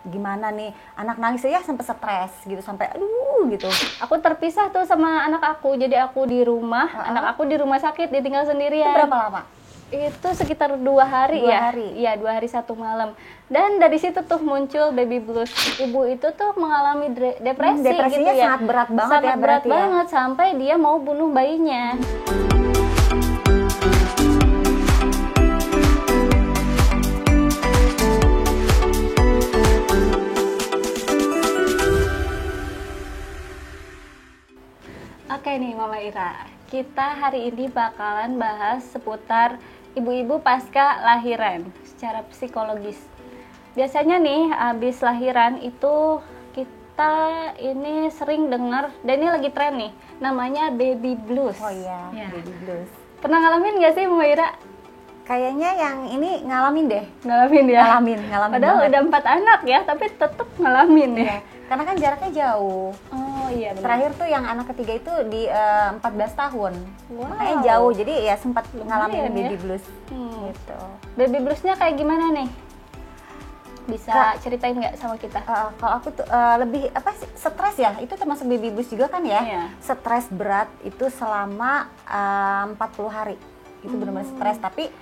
gimana nih anak nangis ya sampai stres gitu, sampai aduh gitu. Aku terpisah tuh sama anak aku, jadi aku di rumah, anak aku di rumah sakit, ditinggal sendirian. Itu berapa lama? Itu sekitar 2 hari ya. 2 hari? Iya, 2 hari 1 malam. Dan dari situ tuh muncul baby blues. Ibu itu tuh mengalami depresi Depresinya gitu ya. sangat berat banget sangat ya berat berarti ya? banget sampai dia mau bunuh bayinya. Oke nih Mama Ira, kita hari ini bakalan bahas seputar ibu-ibu pasca lahiran secara psikologis. Biasanya nih abis lahiran itu kita ini sering dengar, dan ini lagi tren nih, namanya baby blues. Oh iya, Ya. baby blues. Pernah ngalamin gak sih Mama Ira? Kayaknya yang ini ngalamin deh. Ngalamin ya? Ngalamin Padahal banget. udah 4 anak ya, tapi tetap ngalamin ya. Iya. Karena kan jaraknya jauh. Oh iya benar. Terakhir tuh yang anak ketiga itu di 14 tahun. Wow. Makanya jauh. Jadi ya sempat ngalamin Lumayan baby ya. blues. Hmm. Gitu. Baby bluesnya kayak gimana nih? Bisa Kak, ceritain nggak sama kita? kalau aku tuh lebih apa sih, stres ya, itu termasuk baby blues juga kan ya. Iya. Stres berat itu selama 40 hari. Itu benar-benar stres, tapi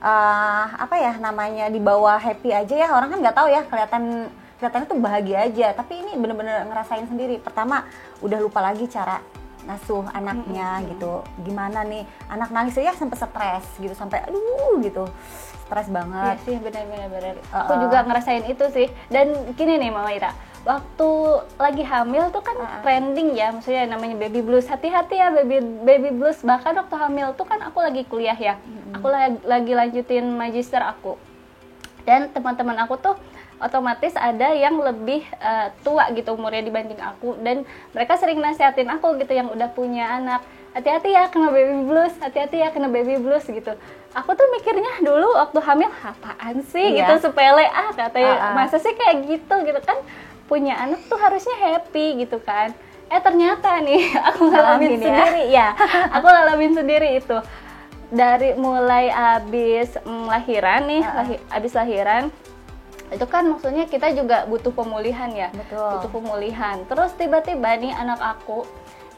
apa ya namanya, di bawah happy aja ya, orang kan nggak tahu ya, kelihatannya tuh bahagia aja, tapi ini bener-bener ngerasain sendiri. Pertama udah lupa lagi cara ngasuh anaknya gitu, gimana nih anak nangis ya sampai stres gitu, sampai aduh gitu, stres Iya banget. sih, benar-benar. Aku juga ngerasain itu sih. Dan gini nih Mama Ira, waktu lagi hamil tuh kan trending ya, maksudnya namanya baby blues. Hati-hati ya baby blues. Bahkan waktu hamil tuh kan aku lagi kuliah ya. Aku lagi lanjutin magister aku. Dan teman-teman aku tuh otomatis ada yang lebih tua gitu umurnya dibanding aku, dan mereka sering nasihatin aku gitu yang udah punya anak, hati-hati ya kena baby blues, hati-hati ya kena baby blues gitu. Aku tuh mikirnya dulu waktu hamil, apaan sih Iya. gitu, sepele katanya, masa sih kayak gitu kan, punya anak tuh harusnya happy gitu kan. Ternyata nih aku ngalamin Ngalamin ya? sendiri ya. Aku ngalamin sendiri itu. Dari mulai abis lahiran nih, abis lahiran itu kan maksudnya kita juga butuh pemulihan ya. Betul. Butuh pemulihan. Terus tiba-tiba nih anak aku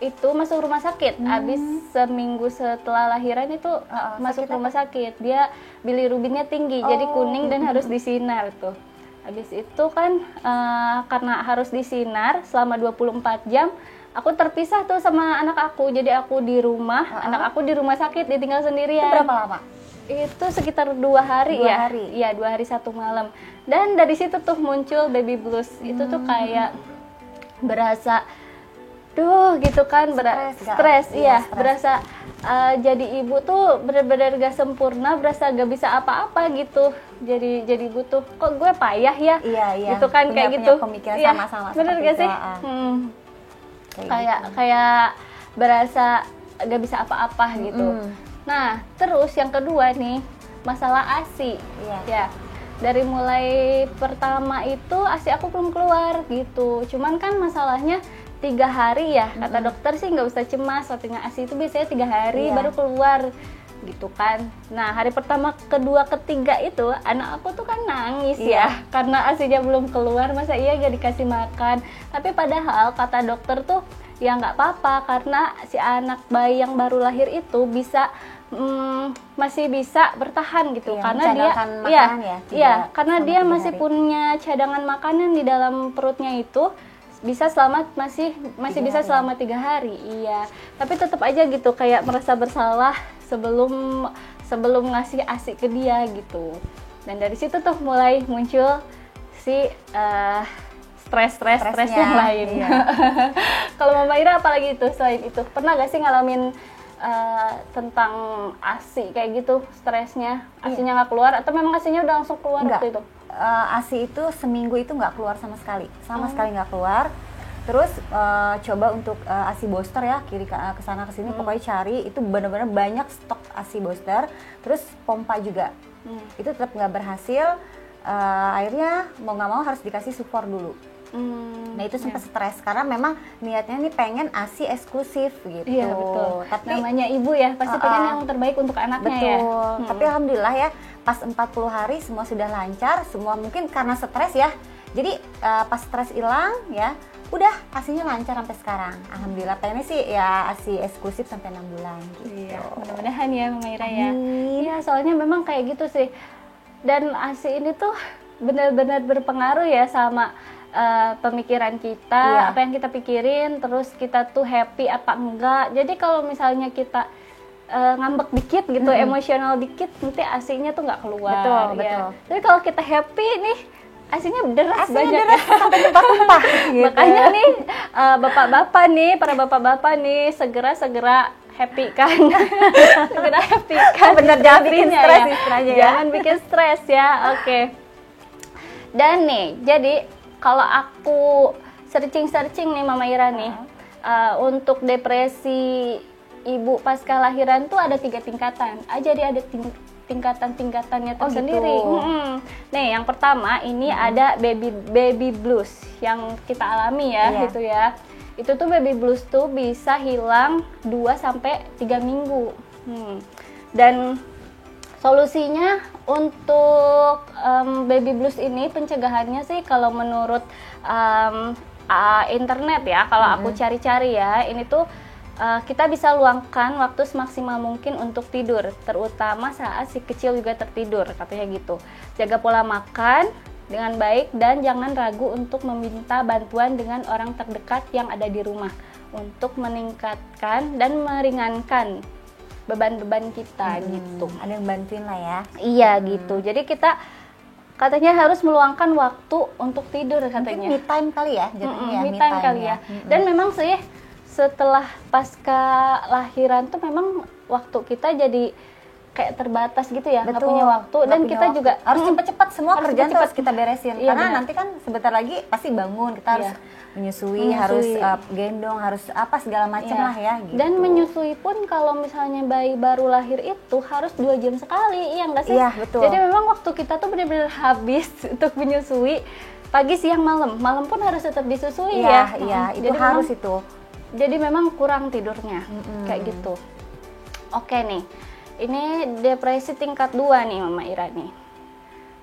itu masuk rumah sakit. Abis seminggu setelah lahiran itu masuk sakit rumah sakit. Dia bilirubinnya tinggi, jadi kuning dan harus disinar tuh. Habis itu kan karena harus disinar selama 24 jam, aku terpisah tuh sama anak aku. Jadi aku di rumah, anak aku di rumah sakit, ditinggal sendirian. Itu berapa lama? Itu sekitar 2 hari 2 ya. hari? Iya, 2 hari 1 malam. Dan dari situ tuh muncul baby blues. Itu tuh kayak berasa gitu kan, stres, iya, stres. berasa jadi ibu tuh benar-benar gak sempurna, berasa gak bisa apa-apa gitu. Jadi ibu tuh kok gue payah ya, Iya. gitu kan, kayak Punya gitu. pemikiran Iya, sama-sama bener seperti gak itu, sih? Kayak berasa gak bisa apa-apa gitu. Nah, terus yang kedua nih, masalah ASI. Iya. Ya. Dari mulai pertama itu ASI aku belum keluar gitu. Cuman kan masalahnya 3 hari ya, kata dokter sih nggak usah cemas, katanya ASI itu biasanya 3 hari Iya. baru keluar gitu kan. Nah, hari pertama, kedua, ketiga itu anak aku tuh kan nangis ya, karena ASI-nya belum keluar, masa iya gak dikasih makan. Tapi padahal kata dokter tuh ya nggak apa-apa, karena si anak bayi yang baru lahir itu bisa masih bisa bertahan gitu, Iya, karena dia mencadangkan makanan ya, iya, tidak karena selama dia 3 masih hari. punya cadangan makanan di dalam perutnya itu, bisa selama masih 3 bisa hari. selama 3 hari. Iya, tapi tetap aja gitu kayak merasa bersalah sebelum ngasih ASI ke dia gitu. Dan dari situ tuh mulai muncul si stres yang lain. Iya. Kalau Mama Ira apalagi itu selain itu, pernah gak sih ngalamin tentang ASI kayak gitu, stresnya, ASInya nggak keluar atau memang ASInya udah langsung keluar Enggak. waktu itu? ASI itu seminggu itu nggak keluar sama sekali nggak keluar. Terus coba untuk ASI booster ya, kiri ke sana ke sini, pokoknya cari, itu benar-benar banyak stok ASI booster. Terus pompa juga, itu tetap nggak berhasil. Akhirnya mau nggak mau harus dikasih sufor dulu. Nah itu sempat stres karena memang niatnya nih pengen ASI eksklusif gitu. Iya betul. Tapi namanya ibu ya pasti pengen yang terbaik untuk anaknya ya. betul. Tapi alhamdulillah ya, pas 40 hari semua sudah lancar, semua mungkin karena stres ya. Jadi pas stres hilang ya, udah ASInya lancar sampai sekarang. Alhamdulillah, pengennya sih ya ASI eksklusif sampai 6 bulan gitu. Iya, mudah-mudahan ya Mama Ira ya. Amin. Iya, soalnya memang kayak gitu sih. Dan ASI ini tuh benar-benar berpengaruh ya sama pemikiran kita, Iya. apa yang kita pikirin, terus kita tuh happy apa enggak. Jadi kalau misalnya kita ngambek dikit gitu, emosional dikit, nanti ASInya tuh nggak keluar. Betul, ya. betul. Tapi kalau kita happy nih, ASInya deras ASInya banyak deras ya. sampai tumpah-tumpah gitu. Makanya nih bapak-bapak nih, para bapak-bapak nih segera happy kan. Segera happy kan. Bener, jangan bikin Istrinya stres istilahnya ya. Jangan bikin stres ya. Oke. Dan nih, jadi kalau aku searching nih Mama Ira nih, untuk depresi ibu pasca lahiran tuh ada 3 tingkatan. Jadi ada tingkatan-tingkatannya tersendiri. gitu. Nih, yang pertama ini ada baby blues yang kita alami ya, Iya. gitu ya. Itu tuh baby blues tuh bisa hilang 2 sampai 3 minggu. Dan solusinya untuk baby blues ini, pencegahannya sih kalau menurut internet ya, kalau aku cari-cari ya, ini tuh kita bisa luangkan waktu semaksimal mungkin untuk tidur, terutama saat si kecil juga tertidur, katanya gitu. Jaga pola makan dengan baik dan jangan ragu untuk meminta bantuan dengan orang terdekat yang ada di rumah untuk meningkatkan dan meringankan beban-beban kita gitu. Ada yang bantuin lah ya. Iya gitu. Jadi kita katanya harus meluangkan waktu untuk tidur Mungkin katanya. me time kali ya jatuhnya ya. Me time kali ya. Dan memang sih setelah pasca lahiran tuh memang waktu kita jadi kayak terbatas gitu ya, nggak punya waktu. Nggak Dan punya kita waktu. juga harus cepet-cepet semua harus kerjaan cepet-cepet. harus kita beresin. Iya, Karena benar. nanti kan sebentar lagi pasti bangun, kita harus menyusui, harus gendong, harus apa segala macam Iya. lah ya gitu. Dan menyusui pun kalau misalnya bayi baru lahir itu harus 2 jam sekali, iya nggak sih? Iya, betul. Jadi memang waktu kita tuh benar-benar habis untuk menyusui pagi, siang, malam. Malam pun harus tetap disusui ya. Iya, itu Jadi harus memang, itu. Jadi memang kurang tidurnya, kayak gitu. Oke nih, ini depresi tingkat 2 nih Mama Ira nih.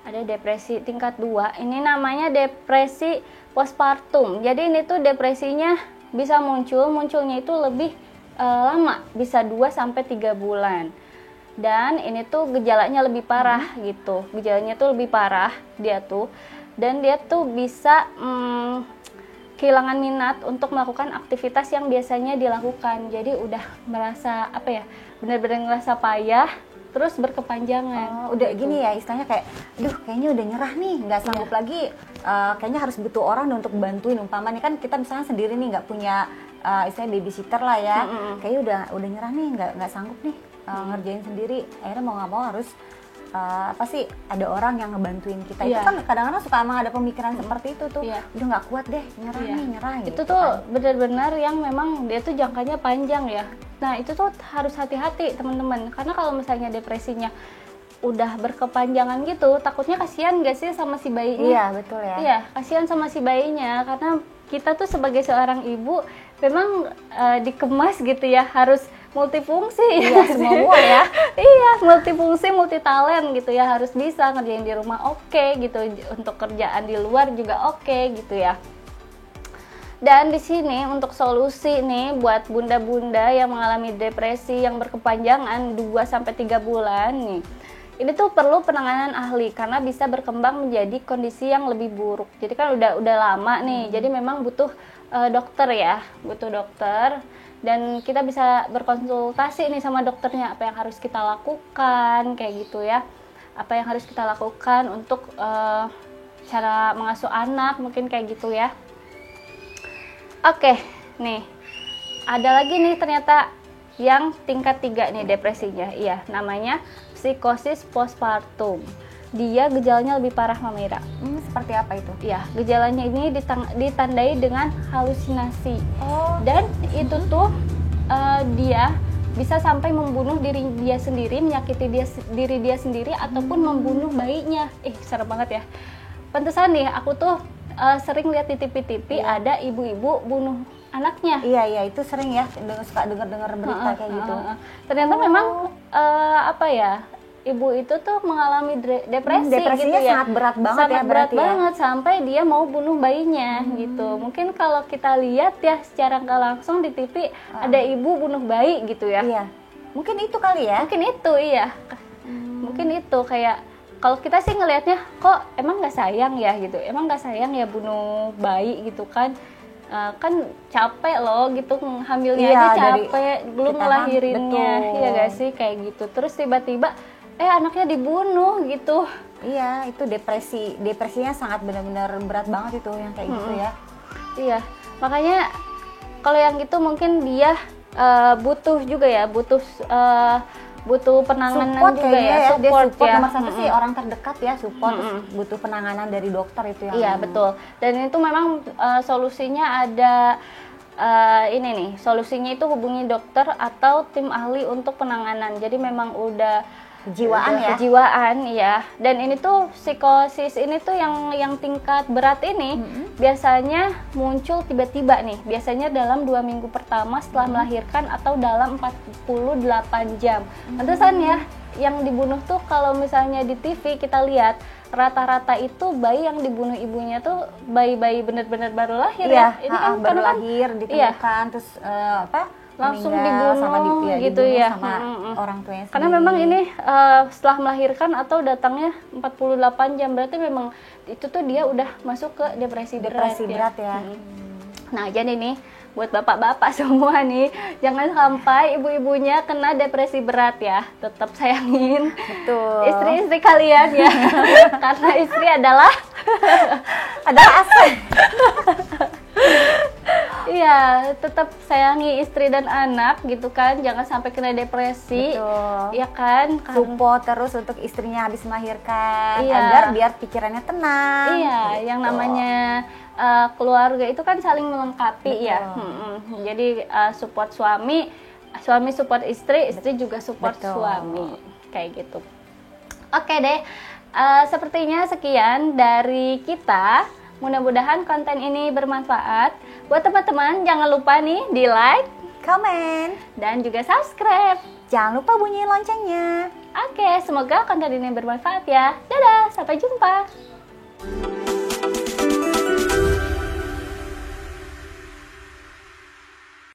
Ada depresi tingkat 2, ini namanya depresi postpartum. Jadi ini tuh depresinya bisa munculnya itu lebih lama, bisa 2 sampai 3 bulan. Dan ini tuh gejalanya lebih parah gitu. Gejalanya tuh lebih parah dia tuh. Dan dia tuh bisa kehilangan minat untuk melakukan aktivitas yang biasanya dilakukan. Jadi udah merasa apa ya, benar-benar ngerasa payah, terus berkepanjangan. Udah gini ya istilahnya kayak, duh kayaknya udah nyerah nih, nggak sanggup lagi, kayaknya harus butuh orang untuk bantuin. Umpama nih kan kita misalnya sendiri nih nggak punya istilahnya babysitter lah ya, kayaknya udah nyerah nih, nggak sanggup nih ngerjain sendiri. Akhirnya mau nggak mau harus apa sih, ada orang yang ngebantuin kita. Itu kan kadang-kadang suka emang ada pemikiran seperti itu tuh, udah nggak kuat deh, nyerah Itu gitu tuh kan. benar-benar yang memang dia tuh jangkanya panjang ya. Nah itu tuh harus hati-hati teman-teman, karena kalau misalnya depresinya udah berkepanjangan gitu, takutnya kasihan gak sih sama si bayinya? Iya betul ya. Iya, kasihan sama si bayinya, karena kita tuh sebagai seorang ibu memang dikemas gitu ya, harus multifungsi. Iya, semua ya. Iya, multifungsi, multitalent gitu ya, harus bisa ngerjain di rumah oke gitu, untuk kerjaan di luar juga oke gitu ya. Dan di sini untuk solusi nih buat bunda-bunda yang mengalami depresi yang berkepanjangan 2 sampai 3 bulan nih. Ini tuh perlu penanganan ahli karena bisa berkembang menjadi kondisi yang lebih buruk. Jadi kan udah lama nih. Jadi memang butuh dokter ya, butuh dokter. Dan kita bisa berkonsultasi nih sama dokternya, apa yang harus kita lakukan kayak gitu ya. Apa yang harus kita lakukan untuk cara mengasuh anak, mungkin kayak gitu ya. Oke, nih ada lagi nih ternyata yang tingkat 3 nih depresinya. Iya, namanya psikosis postpartum. Dia gejalanya lebih parah Mama Ira. Seperti apa itu? Iya, gejalanya ini ditandai dengan halusinasi. Dan itu tuh dia bisa sampai membunuh diri dia sendiri, menyakiti diri dia sendiri, ataupun membunuh bayinya. Serem banget ya. Pantesan nih, aku tuh sering lihat di TV-TV ada ibu-ibu bunuh anaknya. Iya, itu sering ya, suka dengar berita kayak gitu. Ternyata memang apa ya, ibu itu tuh mengalami depresi Depresinya gitu ya. sangat berat banget sangat ya berat berarti ya. banget sampai dia mau bunuh bayinya gitu. Mungkin kalau kita lihat ya secara nggak langsung di TV ada ibu bunuh bayi gitu ya. Iya. Mungkin itu kali ya. Mungkin itu iya. Mungkin itu kayak kalau kita sih ngelihatnya kok emang nggak sayang ya gitu. Emang nggak sayang ya bunuh bayi gitu kan. Kan capek loh gitu hamilnya Iya, aja capek belum kita ngelahirinnya. betul. Iya gak sih kayak gitu. Terus tiba-tiba anaknya dibunuh gitu. Iya, itu depresinya sangat benar-benar berat banget itu yang kayak gitu ya. Iya, makanya kalau yang gitu mungkin dia butuh juga ya, butuh penanganan Support juga kayaknya ya, dia support ya. nomor satu sih orang terdekat ya, support terus butuh penanganan dari dokter itu yang Iya betul. Dan itu memang solusinya ada ini nih, solusinya itu hubungi dokter atau tim ahli untuk penanganan. Jadi memang udah kejiwaan ya. Kejiwaan ya. Dan ini tuh psikosis ini tuh yang tingkat berat ini biasanya muncul tiba-tiba nih. Biasanya dalam 2 minggu pertama setelah melahirkan atau dalam 48 jam. Pantesan ya yang dibunuh tuh kalau misalnya di TV kita lihat rata-rata itu bayi yang dibunuh ibunya tuh bayi-bayi benar-benar baru lahir Iya, ya. Ini kan baru kan lahir ditemukan terus langsung meninggal dibunuh gitu dibunuh ya sama orang tuanya karena sendiri. memang ini setelah melahirkan atau datangnya 48 jam berarti memang itu tuh dia udah masuk ke depresi berat ya. Nah jadi nih buat bapak-bapak semua nih jangan sampai ibu-ibunya kena depresi berat ya, tetap sayangin istri-istri kalian ya karena istri adalah aset. Iya, tetap sayangi istri dan anak gitu kan, jangan sampai kena depresi. Betul. Ya kan? Support terus untuk istrinya habis melahirkan Iya. agar biar pikirannya tenang. Iya, gitu. yang namanya keluarga itu kan saling melengkapi. Betul. Ya. Jadi support suami support istri, istri juga support Betul. suami, kayak gitu. Oke deh, sepertinya sekian dari kita. Mudah-mudahan konten ini bermanfaat. Buat teman-teman jangan lupa nih di like, Komen, dan juga subscribe. jangan lupa bunyiin loncengnya. Oke, semoga konten ini bermanfaat ya. Dadah, sampai jumpa.